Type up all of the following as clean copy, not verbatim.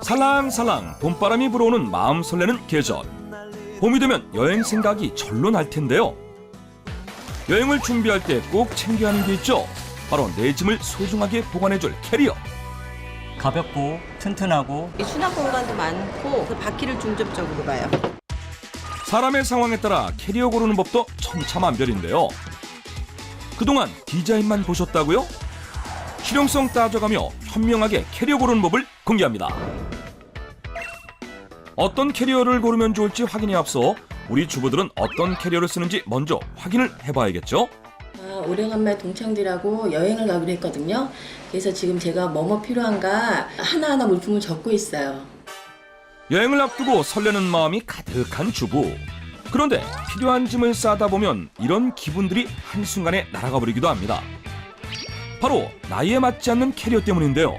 살랑살랑 봄바람이 불어오는 마음 설레는 계절. 봄이 되면 여행 생각이 절로 날 텐데요. 여행을 준비할 때 꼭 챙겨야 하는 게 있죠. 바로 내 짐을 소중하게 보관해줄 캐리어. 가볍고 튼튼하고 수납 공간도 많고 그 바퀴를 중점적으로 봐요. 사람의 상황에 따라 캐리어 고르는 법도 천차만별인데요. 그동안 디자인만 보셨다고요? 실용성 따져가며 현명하게 캐리어 고르는 법을 공개합니다. 어떤 캐리어를 고르면 좋을지 확인에 앞서 우리 주부들은 어떤 캐리어를 쓰는지 먼저 확인을 해봐야겠죠? 오래간만에 동창들하고 여행을 가기로 했거든요. 그래서 지금 제가 뭐뭐 필요한가 하나하나 물품을 적고 있어요. 여행을 앞두고 설레는 마음이 가득한 주부. 그런데 필요한 짐을 싸다 보면 이런 기분들이 한순간에 날아가 버리기도 합니다. 바로 나이에 맞지 않는 캐리어 때문인데요.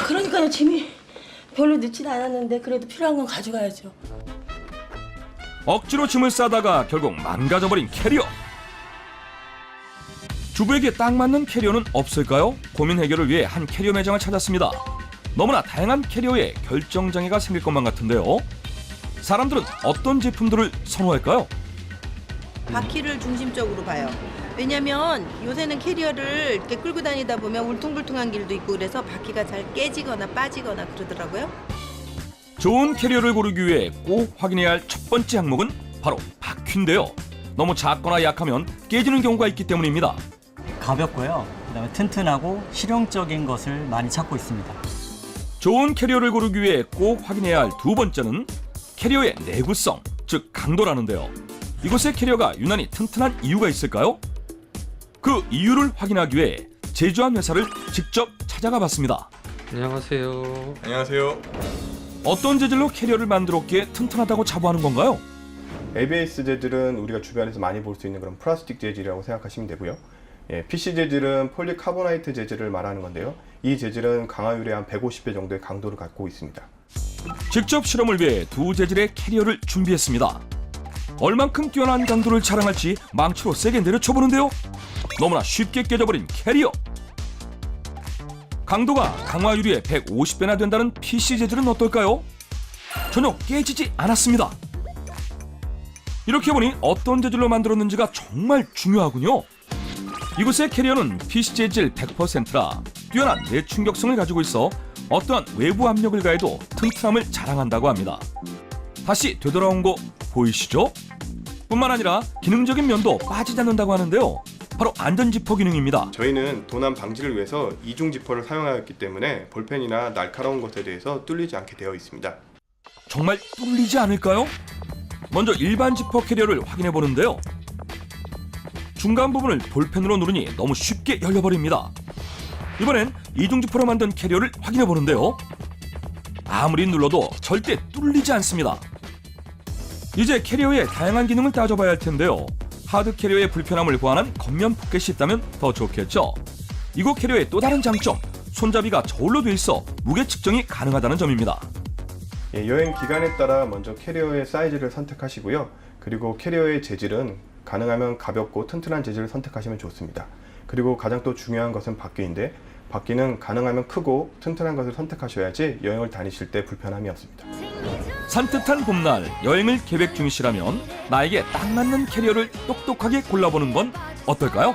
그러니까요. 짐이 별로 늦진 않았는데 그래도 필요한 건 가져가야죠. 억지로 짐을 싸다가 결국 망가져버린 캐리어. 주부에게 딱 맞는 캐리어는 없을까요? 고민 해결을 위해 한 캐리어 매장을 찾았습니다. 너무나 다양한 캐리어에 결정장애가 생길 것만 같은데요. 사람들은 어떤 제품들을 선호할까요? 바퀴를 중심적으로 봐요. 왜냐면 요새는 캐리어를 이렇게 끌고 다니다 보면 울퉁불퉁한 길도 있고 그래서 바퀴가 잘 깨지거나 빠지거나 그러더라고요. 좋은 캐리어를 고르기 위해 꼭 확인해야 할 첫 번째 항목은 바로 바퀴인데요. 너무 작거나 약하면 깨지는 경우가 있기 때문입니다. 가볍고요. 그다음에 튼튼하고 실용적인 것을 많이 찾고 있습니다. 좋은 캐리어를 고르기 위해 꼭 확인해야 할 두 번째는 캐리어의 내구성, 즉 강도라는데요. 이곳의 캐리어가 유난히 튼튼한 이유가 있을까요? 그 이유를 확인하기 위해 제조한 회사를 직접 찾아가 봤습니다. 안녕하세요. 안녕하세요. 어떤 재질로 캐리어를 만들었기에 튼튼하다고 자부하는 건가요? ABS 재질은 우리가 주변에서 많이 볼 수 있는 그런 플라스틱 재질이라고 생각하시면 되고요. PC 재질은 폴리카보나이트 재질을 말하는 건데요. 이 재질은 강화율의 한 150배 정도의 강도를 갖고 있습니다. 직접 실험을 위해 두 재질의 캐리어를 준비했습니다. 얼만큼 뛰어난 강도를 자랑할지 망치로 세게 내려쳐보는데요. 너무나 쉽게 깨져버린 캐리어. 강도가 강화율이 150배나 된다는 PC 재질은 어떨까요? 전혀 깨지지 않았습니다. 이렇게 보니 어떤 재질로 만들었는지가 정말 중요하군요. 이곳의 캐리어는 PC 재질 100%라 뛰어난 내충격성을 가지고 있어 어떠한 외부 압력을 가해도 튼튼함을 자랑한다고 합니다. 다시 되돌아온 거 보이시죠? 뿐만 아니라 기능적인 면도 빠지지 않는다고 하는데요. 바로 안전지퍼 기능입니다. 저희는 도난 방지를 위해서 이중 지퍼를 사용하였기 때문에 볼펜이나 날카로운 것에 대해서 뚫리지 않게 되어 있습니다. 정말 뚫리지 않을까요? 먼저 일반 지퍼 캐리어를 확인해 보는데요. 중간 부분을 볼펜으로 누르니 너무 쉽게 열려버립니다. 이번엔 이중 지퍼로 만든 캐리어를 확인해 보는데요. 아무리 눌러도 절대 뚫리지 않습니다. 이제 캐리어의 다양한 기능을 따져봐야 할 텐데요. 하드 캐리어의 불편함을 보완한 겉면 포켓이 있다면 더 좋겠죠. 이곳 캐리어의 또 다른 장점, 손잡이가 저울로 돼 있어 무게 측정이 가능하다는 점입니다. 여행 기간에 따라 먼저 캐리어의 사이즈를 선택하시고요. 그리고 캐리어의 재질은 가능하면 가볍고 튼튼한 재질을 선택하시면 좋습니다. 그리고 가장 또 중요한 것은 바퀴인데 바퀴는 가능하면 크고 튼튼한 것을 선택하셔야지 여행을 다니실 때 불편함이 없습니다. 산뜻한 봄날 여행을 계획 중이시라면 나에게 딱 맞는 캐리어를 똑똑하게 골라보는 건 어떨까요?